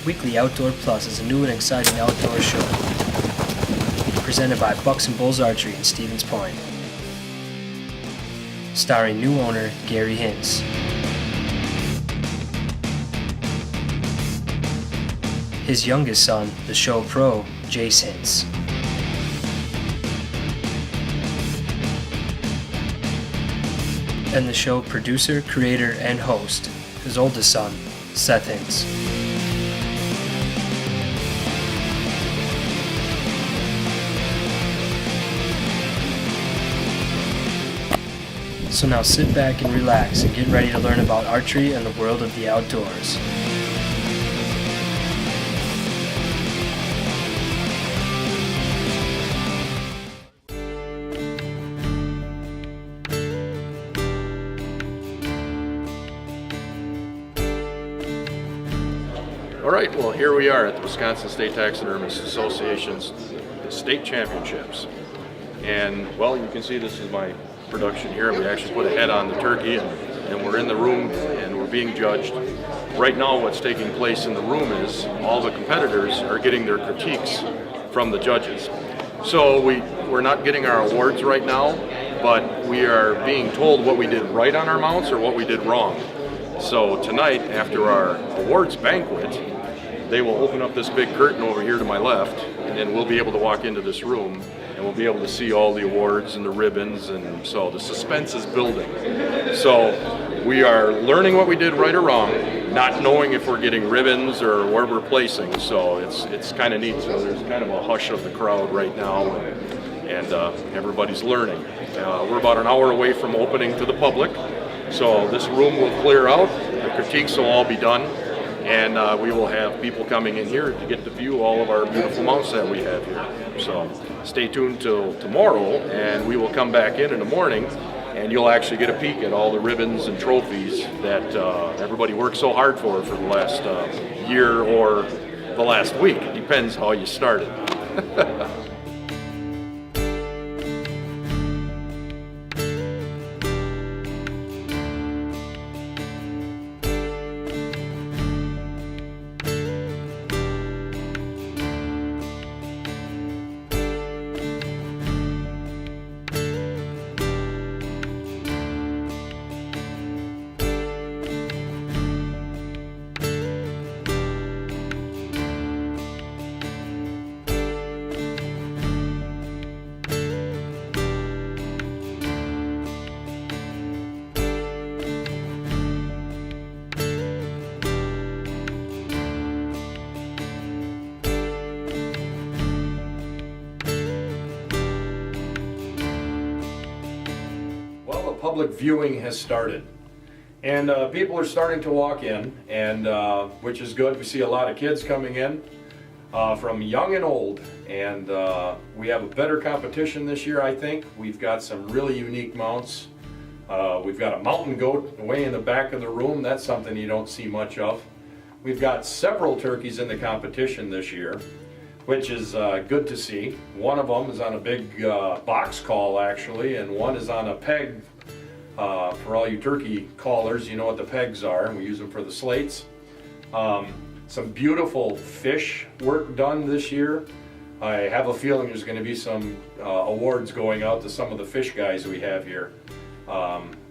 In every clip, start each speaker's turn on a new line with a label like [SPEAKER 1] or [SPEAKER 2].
[SPEAKER 1] Weekly Outdoor Plus is a new and exciting outdoor show presented by Bucks and Bulls Archery in Stevens Point. Starring new owner Gary Hintz. His youngest son, the show pro, Jace Hintz. And the show producer, creator, and host, his oldest son, Seth Hintz. So now sit back and relax and get ready to learn about archery and the world of the outdoors.
[SPEAKER 2] All right, well, here we are at the Wisconsin State Taxidermist Association's state championships. And, well, you can see this is my production here. We actually put a head on the turkey, and we're in the room and we're being judged. Right now what's taking place in the room is all the competitors are getting their critiques from the judges. So we're not getting our awards right now, but we are being told what we did right on our mounts or what we did wrong. So tonight, after our awards banquet, they will open up this big curtain over here to my left, and then we'll be able to walk into this room and we'll be able to see all the awards and the ribbons, and so the suspense is building. So we are learning what we did right or wrong, not knowing if we're getting ribbons or where we're placing, so it's kind of neat. So there's kind of a hush of the crowd right now, and everybody's learning. We're about an hour away from opening to the public, so this room will clear out, the critiques will all be done, and we will have people coming in here to get to view all of our beautiful mounts that we have here. So stay tuned till tomorrow, and we will come back in the morning, and you'll actually get a peek at all the ribbons and trophies that everybody worked so hard for the last year or the last week. It depends how you started. Public viewing has started, and people are starting to walk in, and which is good. We see a lot of kids coming in from young and old, and we have a better competition this year. I think we've got some really unique mounts. We've got a mountain goat way in the back of the room. That's something you don't see much of. We've got several turkeys in the competition this year, which is good to see. One of them is on a big box call, actually, and one is on a peg. For all you turkey callers, you know what the pegs are, and we use them for the slates. Some beautiful fish work done this year. I have a feeling there's going to be some awards going out to some of the fish guys we have here.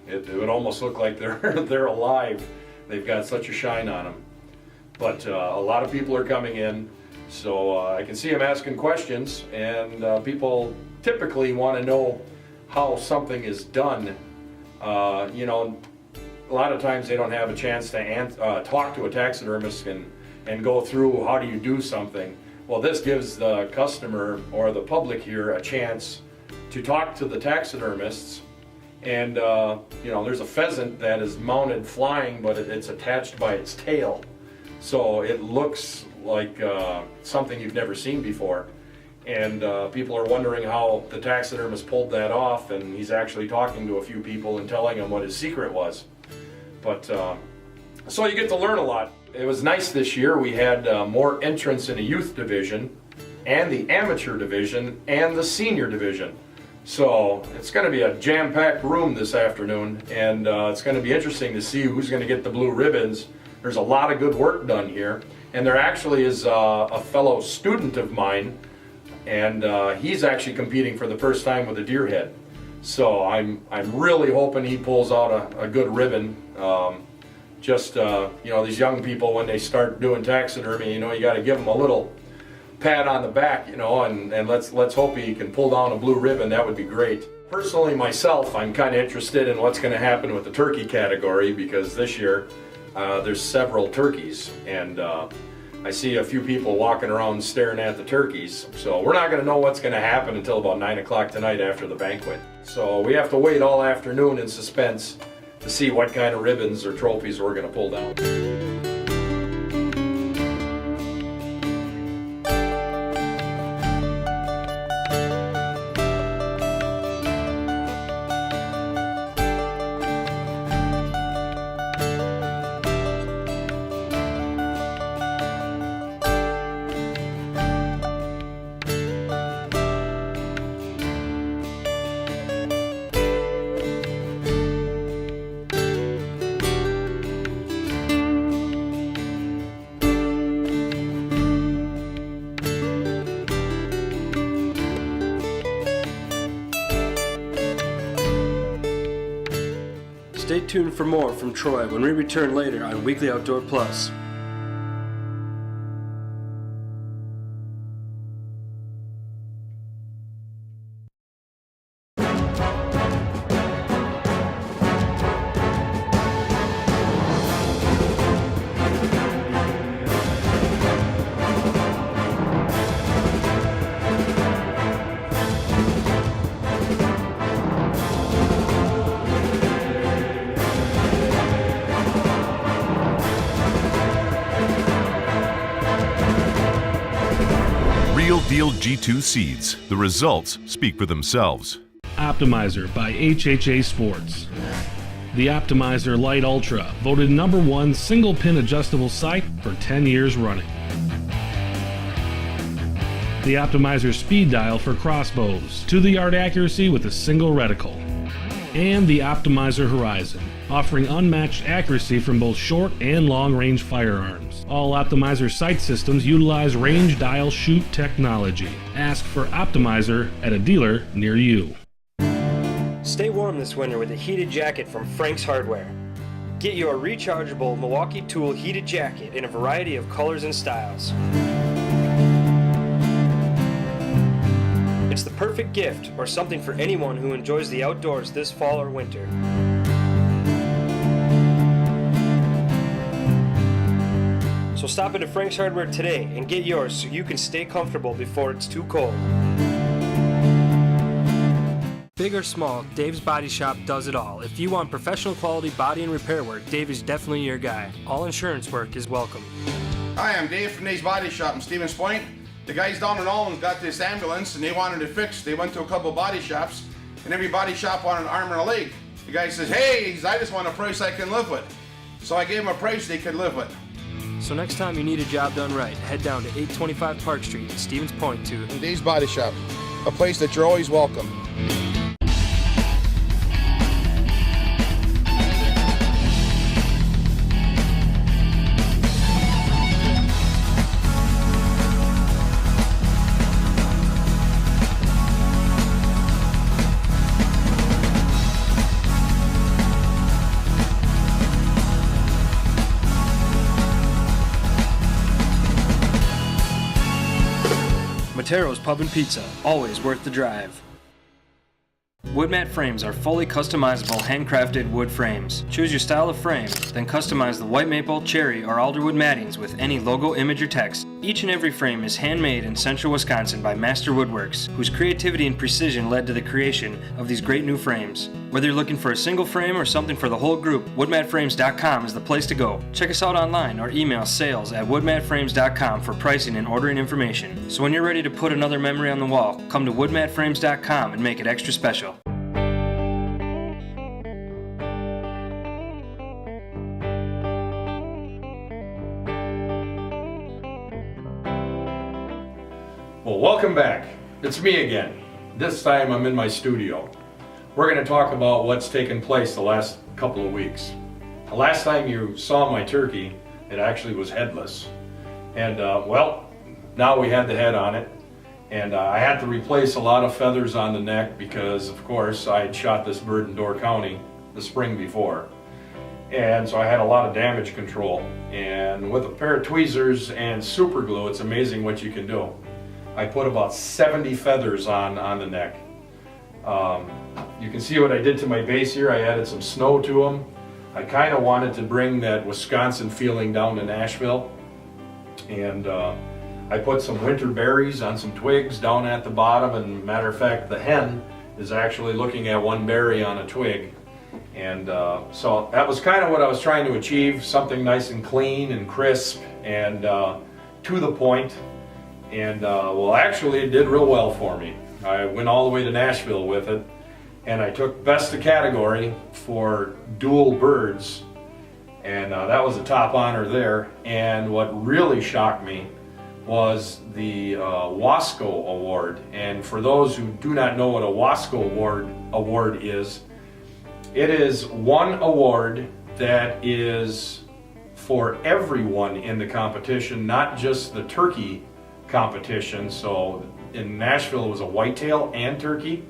[SPEAKER 2] It would almost look like they're alive. They've got such a shine on them. But a lot of people are coming in, so I can see them asking questions, and people typically want to know how something is done. You know, a lot of times they don't have a chance to talk to a taxidermist and go through how do you do something. Well, this gives the customer or the public here a chance to talk to the taxidermists. And you know, there's a pheasant that is mounted flying, but it's attached by its tail, so it looks like something you've never seen before. And people are wondering how the taxidermist pulled that off, and he's actually talking to a few people and telling them what his secret was. But so you get to learn a lot. It was nice this year. We had more entrants in the youth division and the amateur division and the senior division. So it's going to be a jam-packed room this afternoon, and it's going to be interesting to see who's going to get the blue ribbons. There's a lot of good work done here. And there actually is a fellow student of mine, and he's actually competing for the first time with a deer head. So I'm really hoping he pulls out a good ribbon. You know, these young people, when they start doing taxidermy, you know, you got to give them a little pat on the back, you know, and let's hope he can pull down a blue ribbon. That would be great. Personally, myself, I'm kind of interested in what's going to happen with the turkey category, because this year there's several turkeys, and I see a few people walking around staring at the turkeys. So we're not going to know what's going to happen until about 9 o'clock tonight after the banquet. So we have to wait all afternoon in suspense to see what kind of ribbons or trophies we're going to pull down.
[SPEAKER 1] Stay tuned for more from Troy when we return later on Weekly Outdoor Plus.
[SPEAKER 3] Real Deal G2 seeds. The results speak for themselves.
[SPEAKER 4] Optimizer by HHA Sports. The Optimizer Lite Ultra, voted #1 single pin adjustable sight for 10 years running. The Optimizer Speed Dial for crossbows, to the yard accuracy with a single reticle. And the Optimizer Horizon, offering unmatched accuracy from both short and long range firearms. All Optimizer sight systems utilize range dial shoot technology. Ask for Optimizer at a dealer near you.
[SPEAKER 1] Stay warm this winter with a heated jacket from Frank's Hardware. Get your rechargeable Milwaukee Tool heated jacket in a variety of colors and styles. It's the perfect gift or something for anyone who enjoys the outdoors this fall or winter. So stop into Frank's Hardware today and get yours so you can stay comfortable before it's too cold. Big or small, Dave's Body Shop does it all. If you want professional quality body and repair work, Dave is definitely your guy. All insurance work is welcome.
[SPEAKER 5] Hi, I'm Dave from Dave's Body Shop in Stevens Point. The guys down in Allen's got this ambulance and they wanted it fixed. They went to a couple body shops and every body shop wanted an arm and a leg. The guy says, hey, I just want a price I can live with. So I gave him a price they could live with.
[SPEAKER 1] So next time you need a job done right, head down to 825 Park Street in Stevens Point to
[SPEAKER 5] Dave's Body Shop, a place that you're always welcome.
[SPEAKER 1] Matero's Pub and Pizza, always worth the drive. Wood mat frames are fully customizable handcrafted wood frames. Choose your style of frame, then customize the white maple, cherry, or alderwood mattings with any logo, image, or text. Each and every frame is handmade in central Wisconsin by Master Woodworks, whose creativity and precision led to the creation of these great new frames. Whether you're looking for a single frame or something for the whole group, woodmatframes.com is the place to go. Check us out online or email sales@woodmatframes.com for pricing and ordering information. So when you're ready to put another memory on the wall, come to woodmatframes.com and make it extra special.
[SPEAKER 2] Well, welcome back. It's me again. This time I'm in my studio. We're going to talk about what's taken place the last couple of weeks. The last time you saw my turkey, it actually was headless. And well, now we had the head on it. And I had to replace a lot of feathers on the neck because, of course, I had shot this bird in Door County the spring before. And so I had a lot of damage control. And with a pair of tweezers and super glue, it's amazing what you can do. I put about 70 feathers on the neck. You can see what I did to my base here. I added some snow to them. I kind of wanted to bring that Wisconsin feeling down to Nashville. And I put some winter berries on some twigs down at the bottom. And matter of fact, the hen is actually looking at one berry on a twig. And so that was kind of what I was trying to achieve, something nice and clean and crisp and to the point. And well, actually it did real well for me. I went all the way to Nashville with it, and I took best of category for dual birds, and that was a top honor there. And what really shocked me was the Wasco Award. And for those who do not know what a Wasco Award is, it is one award that is for everyone in the competition, not just the turkey competition. So in Nashville it was a whitetail and turkey,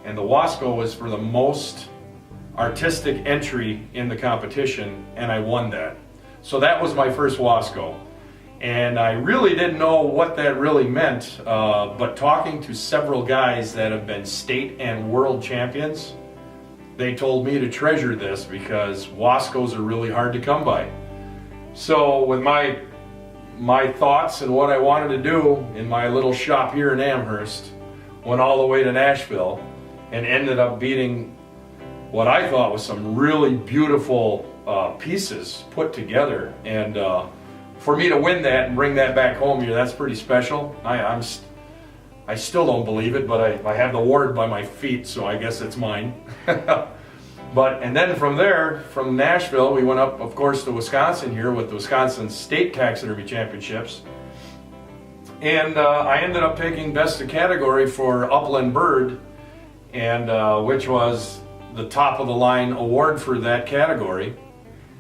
[SPEAKER 2] and the Wasco was for the most artistic entry in the competition, and I won that. So that was my first Wasco, and I really didn't know what that really meant, but talking to several guys that have been state and world champions, they told me to treasure this because Wascos are really hard to come by. So with my thoughts and what I wanted to do in my little shop here in Amherst, went all the way to Nashville and ended up beating what I thought was some really beautiful pieces put together. And for me to win that and bring that back home here, that's pretty special. I still don't believe it, but I have the award by my feet, so I guess it's mine. And then from there, from Nashville, we went up, of course, to Wisconsin here with the Wisconsin State Taxidermy Championships. And I ended up taking best of category for upland bird, and which was the top of the line award for that category,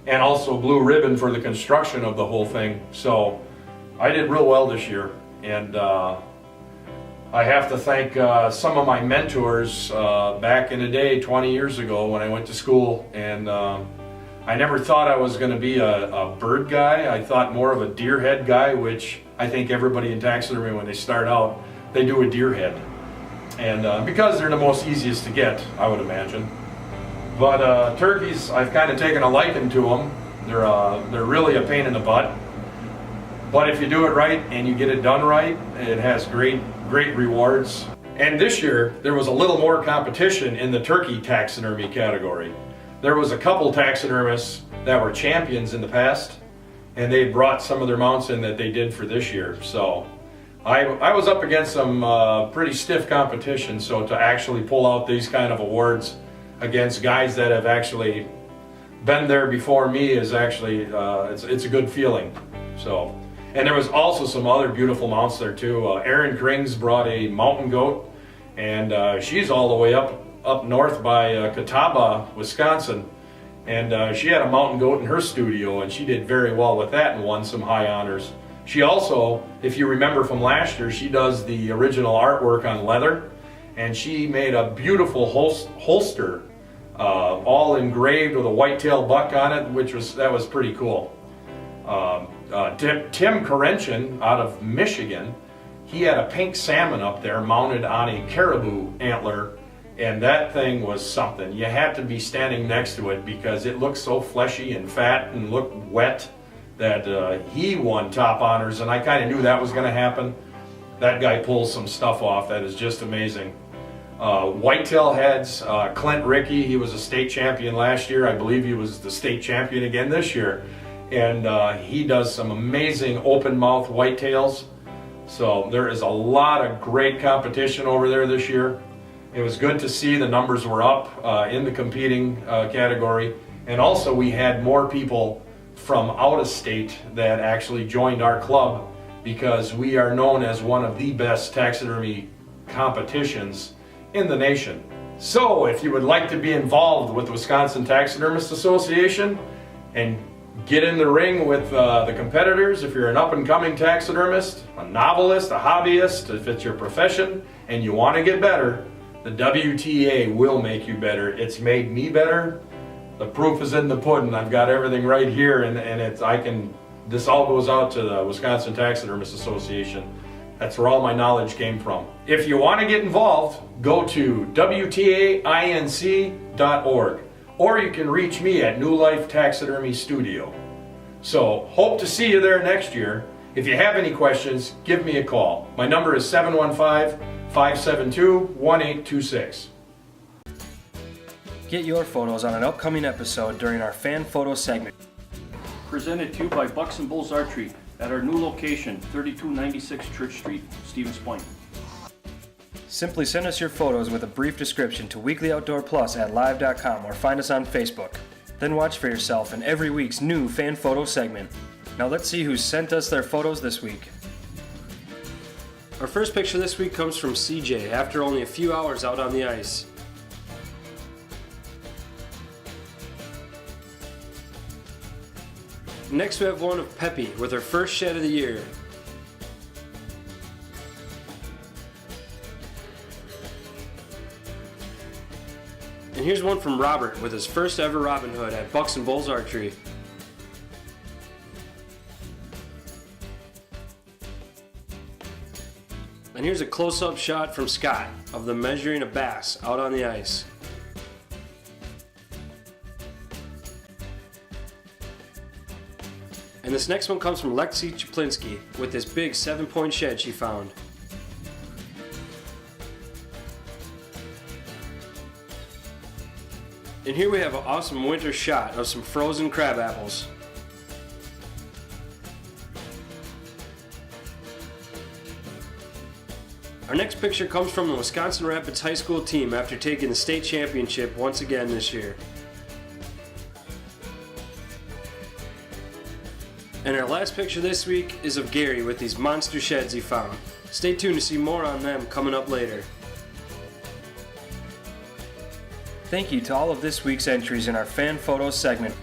[SPEAKER 2] and also blue ribbon for the construction of the whole thing. So I did real well this year, and I have to thank some of my mentors back in the day, 20 years ago when I went to school. And I never thought I was going to be a bird guy. I thought more of a deer head guy, which I think everybody in taxidermy, when they start out, they do a deer head. And because they're the most easiest to get, I would imagine. But turkeys, I've kind of taken a liking to them. They're really a pain in the butt. But if you do it right and you get it done right, it has great rewards. And this year, there was a little more competition in the turkey taxidermy category. There was a couple taxidermists that were champions in the past, and they brought some of their mounts in that they did for this year. So I was up against some pretty stiff competition, so to actually pull out these kind of awards against guys that have actually been there before me is actually, it's a good feeling. So. And there was also some other beautiful mounts there too. Erin Krings brought a mountain goat, and she's all the way up north by Catawba, Wisconsin. And she had a mountain goat in her studio, and she did very well with that and won some high honors. She also, if you remember from last year, she does the original artwork on leather, and she made a beautiful holster, all engraved with a whitetail buck on it, that was pretty cool. Tim Karenchin out of Michigan, he had a pink salmon up there mounted on a caribou antler, and that thing was something. You had to be standing next to it because it looked so fleshy and fat and looked wet that he won top honors, and I kind of knew that was going to happen. That guy pulls some stuff off that is just amazing. Whitetail heads, Clint Rickey, he was a state champion last year. I believe he was the state champion again this year. And he does some amazing open mouth whitetails. So there is a lot of great competition over there this year. It was good to see the numbers were up in the competing category. And also we had more people from out of state that actually joined our club because we are known as one of the best taxidermy competitions in the nation. So if you would like to be involved with the Wisconsin Taxidermist Association and get in the ring with the competitors. If you're an up-and-coming taxidermist, a novelist, a hobbyist, if it's your profession and you want to get better, the WTA will make you better. It's made me better. The proof is in the pudding. I've got everything right here, and this all goes out to the Wisconsin Taxidermist Association. That's where all my knowledge came from. If you want to get involved, go to WTAINC.org, or you can reach me at New Life Taxidermy Studio. So, hope to see you there next year. If you have any questions, give me a call. My number is 715-572-1826.
[SPEAKER 1] Get your photos on an upcoming episode during our fan photo segment.
[SPEAKER 6] Presented to you by Bucks and Bulls Archery at our new location, 3296 Church Street, Stevens Point.
[SPEAKER 1] Simply send us your photos with a brief description to weeklyoutdoorplus@live.com or find us on Facebook. Then watch for yourself in every week's new fan photo segment. Now let's see who sent us their photos this week. Our first picture this week comes from CJ after only a few hours out on the ice. Next we have one of Peppy with her first shed of the year. And here's one from Robert with his first ever Robin Hood at Bucks and Bulls Archery. And here's a close-up shot from Scott of them measuring a bass out on the ice. And this next one comes from Lexi Chaplinsky with this big 7-point shed she found. And here we have an awesome winter shot of some frozen crab apples. Our next picture comes from the Wisconsin Rapids High School team after taking the state championship once again this year. And our last picture this week is of Gary with these monster sheds he found. Stay tuned to see more on them coming up later. Thank you to all of this week's entries in our fan photos segment.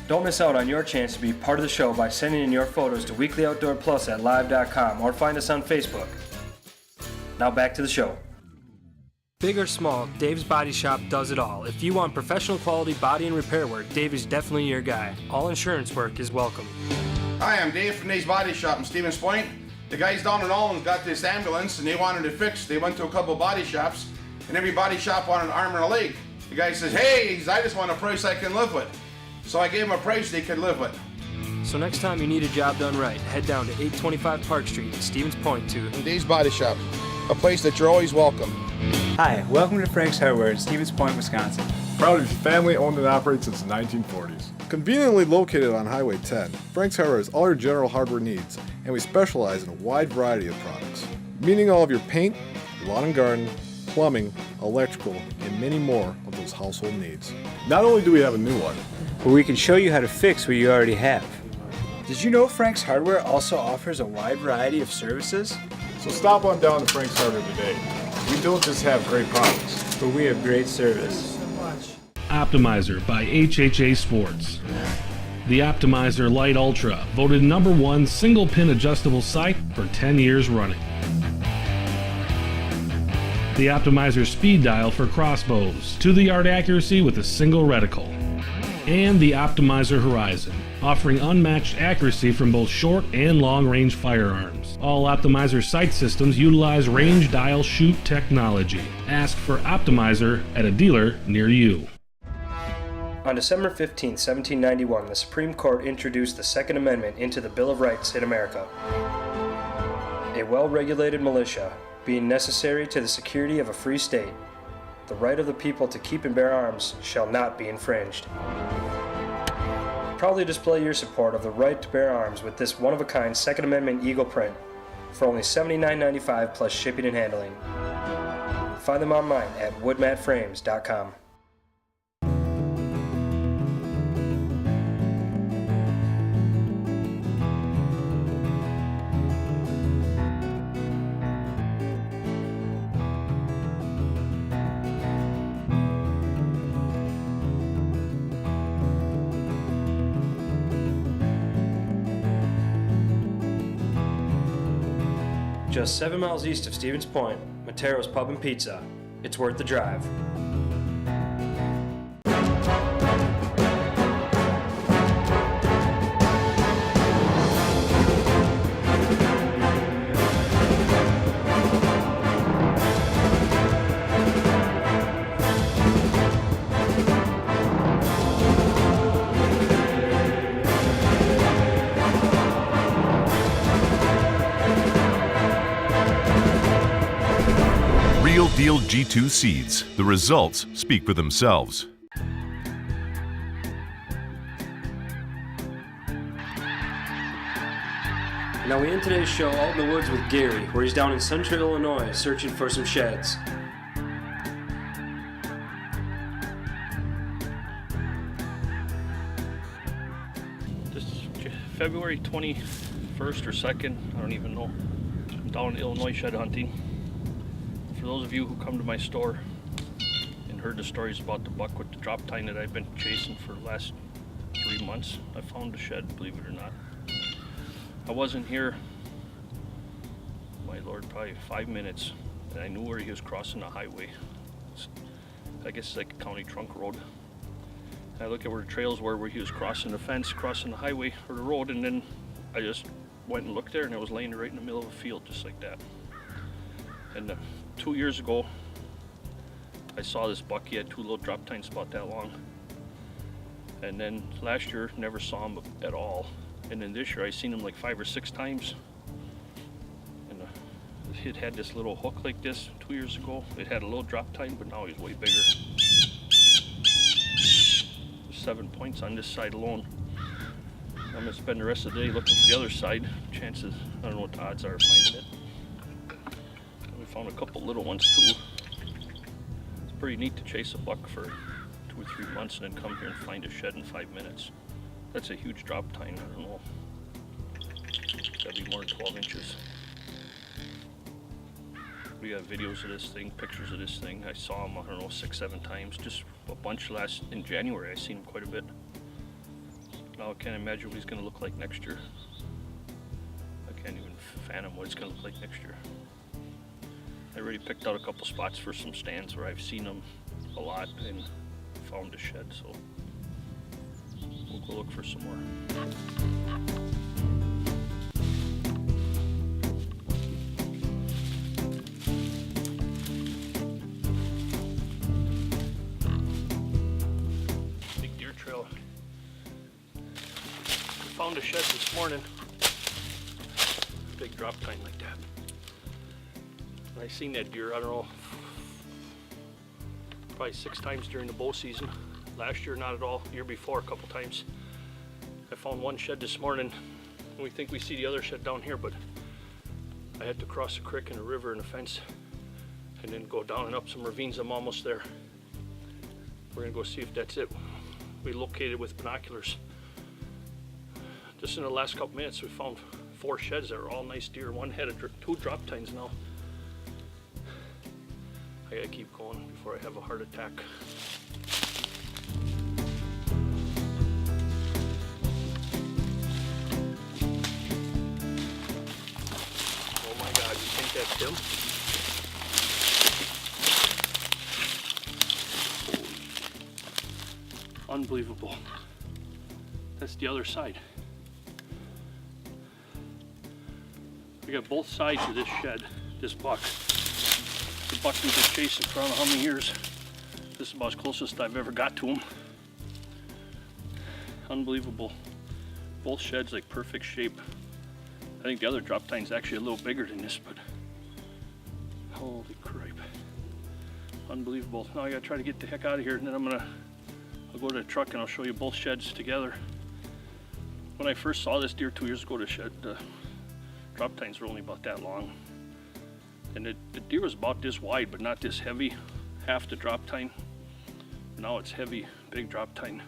[SPEAKER 1] Don't miss out on your chance to be part of the show by sending in your photos to weeklyoutdoorplus@live.com or find us on Facebook. Now back to the show. Big or small, Dave's Body Shop does it all. If you want professional quality body and repair work, Dave is definitely your guy. All insurance work is welcome.
[SPEAKER 5] Hi, I'm Dave from Dave's Body Shop in Stevens Point. The guys down in Allen's got this ambulance and they wanted it fixed. They went to a couple body shops and every body shop wanted an arm and a leg. The guy says, hey, I just want a price I can live with. So I gave him a price they could live with.
[SPEAKER 1] So next time you need a job done right, head down to 825 Park Street in Stevens Point to
[SPEAKER 5] Dave's Body Shop, a place that you're always welcome.
[SPEAKER 7] Hi, welcome to Frank's Hardware in Stevens Point, Wisconsin.
[SPEAKER 8] Proud to be family owned and operated since the 1940s.
[SPEAKER 9] Conveniently located on Highway 10, Frank's Hardware has all your general hardware needs, and we specialize in a wide variety of products, meaning all of your paint, lawn and garden, plumbing, electrical, and many more of those household needs.
[SPEAKER 8] Not only do we have a new one,
[SPEAKER 7] But we can show you how to fix what you already have. Did you know Frank's Hardware also offers a wide variety of services?
[SPEAKER 8] so stop on down to Frank's Hardware today. We don't just have great products.
[SPEAKER 7] But we have great service.
[SPEAKER 4] Optimizer by HHA Sports. The Optimizer Lite Ultra, voted #1 single pin adjustable sight for 10 years running. The Optimizer Speed Dial for crossbows, to the yard accuracy with a single reticle. And the Optimizer Horizon, offering unmatched accuracy from both short and long range firearms. All Optimizer sight systems utilize range dial shoot technology. Ask for Optimizer at a dealer near you.
[SPEAKER 1] On December 15, 1791, the Supreme Court introduced the Second Amendment into the Bill of Rights in America. A well-regulated militia, being necessary to the security of a free state, the right of the people to keep and bear arms shall not be infringed. Proudly display your support of the right to bear arms with this one-of-a-kind Second Amendment Eagle print for only $79.95 plus shipping and handling. Find them online at woodmatframes.com. Just 7 miles east of Stevens Point, Matero's Pub and Pizza. It's worth the drive.
[SPEAKER 3] Real Deal G2 seeds. The results speak for themselves.
[SPEAKER 1] Now we end today's show out in the woods with Gary, where he's down in central Illinois searching for some sheds.
[SPEAKER 6] This is February 21st or 2nd, I don't even know. I'm down in Illinois shed hunting. For those of you who come to my store and heard the stories about the buck with the drop tine that I've been chasing for the last 3 months, I found the shed, believe it or not. I wasn't here, my lord, probably 5 minutes, and I knew where he was crossing the highway. I guess it's like a county trunk road. I look at where the trails were, where he was crossing the fence, crossing the highway or the road, and then I just went and looked there, and it was laying right in the middle of a field, just like that. And 2 years ago, I saw this buck. He had 2 little drop tines about that long. And then last year, never saw him at all. And then this year, I seen him like 5 or 6 times. And it had this little hook like this 2 years ago. It had a little drop tine, but now he's way bigger. 7 points on this side alone. I'm gonna spend the rest of the day looking for the other side. Chances, I don't know what the odds are of finding it. Found a couple little ones too. It's pretty neat to chase a buck for 2 or 3 months and then come here and find a shed in 5 minutes. That's a huge drop tine. I don't know. It's gotta be more than 12 inches. We got videos of this thing, pictures of this thing. I saw him, I don't know, 6, 7 times. Just a bunch in January. I seen him quite a bit. Now I can't imagine what he's gonna look like next year. I can't even fathom what he's gonna look like next year. I already picked out a couple spots for some stands where I've seen them a lot and found a shed, so we'll go look for some more. Big deer trail. We found a shed this morning. Big drop tine like that. I seen that deer, I don't know, probably 6 times during the bow season. Last year, not at all. Year before, a couple times. I found one shed this morning, and we think we see the other shed down here, but I had to cross a creek and a river and a fence, and then go down and up some ravines. I'm almost there. We're gonna go see if that's it. We located with binoculars. Just in the last couple minutes, we found 4 sheds that are all nice deer. One had 2 drop tines now. I gotta keep going before I have a heart attack. Oh my God, you think that's him? Unbelievable. That's the other side. We got both sides of this shed, this buck. The buck we've been chasing for I don't know how many years. This is about as closest I've ever got to him. Unbelievable. Both sheds like perfect shape. I think the other drop tine's actually a little bigger than this, but holy crap. Unbelievable. Now I gotta try to get the heck out of here, and then I'll go to the truck and I'll show you both sheds together. When I first saw this deer 2 years ago, the shed, drop tines were only about that long. And the deer was about this wide, but not this heavy, half the drop tine. Now it's heavy, big drop tine.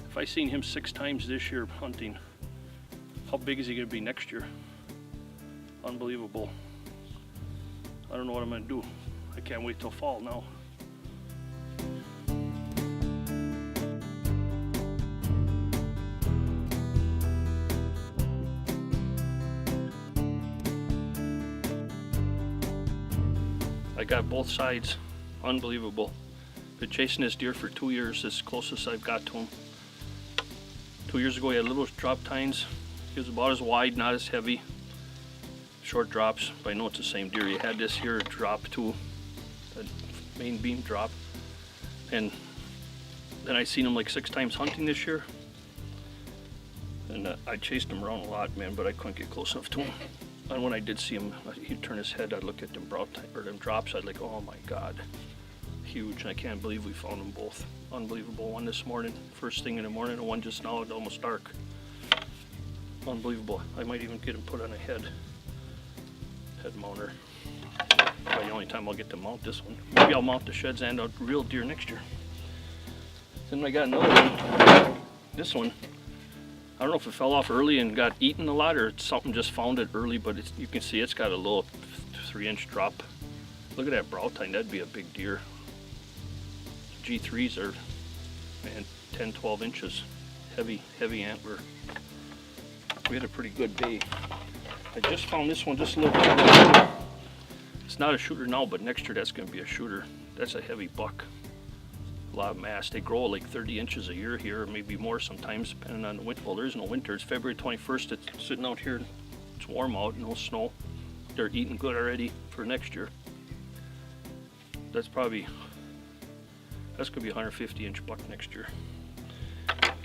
[SPEAKER 6] If I seen him 6 times this year hunting, how big is he gonna be next year? Unbelievable. I don't know what I'm gonna do. I can't wait till fall now. I got both sides. Unbelievable. Been chasing this deer for 2 years, this closest I've got to him. 2 years ago he had little drop tines. He was about as wide, not as heavy. Short drops, but I know it's the same deer. He had this here drop too, that main beam drop. And then I seen him like 6 times hunting this year. And I chased him around a lot, man, but I couldn't get close enough to him. And when I did see him, he'd turn his head, I'd look at them drops, I'd like, oh my God, huge. And I can't believe we found them both. Unbelievable. One this morning, first thing in the morning, and one just now, it's almost dark. Unbelievable. I might even get him put on a head mounter. Probably the only time I'll get to mount this one. Maybe I'll mount the sheds and a real deer next year. Then I got another one. This one, I don't know if it fell off early and got eaten a lot or something just found it early, but you can see it's got a little 3-inch drop. Look at that brow tine, that'd be a big deer. G3s are, man, 10, 12 inches. Heavy antler. We had a pretty good day. I just found this one just a little bit. It's not a shooter now, but next year that's going to be a shooter. That's a heavy buck. A lot of mass. They grow like 30 inches a year here, or maybe more sometimes, depending on the winter. Well, there is no winter. It's February 21st. It's sitting out here. It's warm out, no snow. They're eating good already for next year. That's going to be a 150-inch buck next year.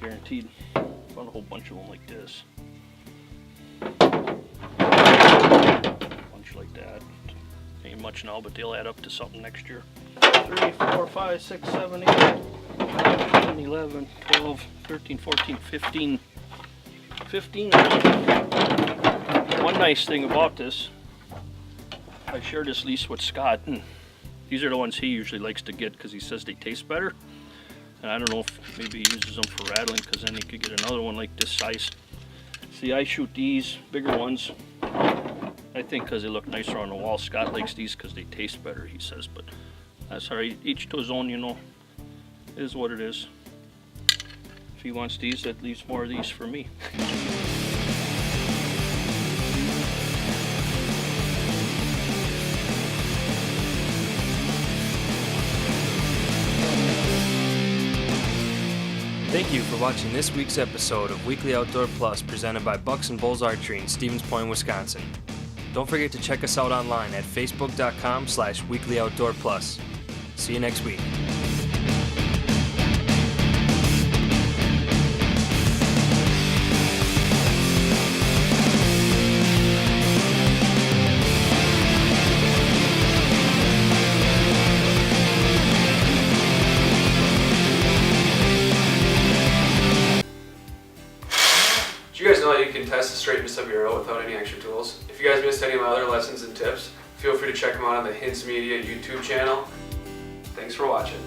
[SPEAKER 6] Guaranteed. Found a whole bunch of them like this. Bunch like that. Ain't much now, but they'll add up to something next year. 3, 4, 5, 6, 7, 8, 9, 10, 11, 12, 13, 14, 15. 15 of them. One nice thing about this, I shared this lease with Scott, and these are the ones he usually likes to get because he says they taste better. And I don't know if maybe he uses them for rattling, because then he could get another one like this size. See, I shoot these bigger ones, I think, because they look nicer on the wall. Scott likes these because they taste better, he says, but that's all right. Each to his own, you know. It is what it is. If he wants these, that leaves more of these for me.
[SPEAKER 1] Thank you for watching this week's episode of Weekly Outdoor Plus presented by Bucks and Bulls Archery in Stevens Point, Wisconsin. Don't forget to check us out online at facebook.com/weeklyoutdoorplus. See you next week.
[SPEAKER 10] Did you guys know that you can test the straightness of your arrow without any extra tools? If you guys missed any of my other lessons and tips, feel free to check them out on the Hintz Media YouTube channel. Thanks for watching.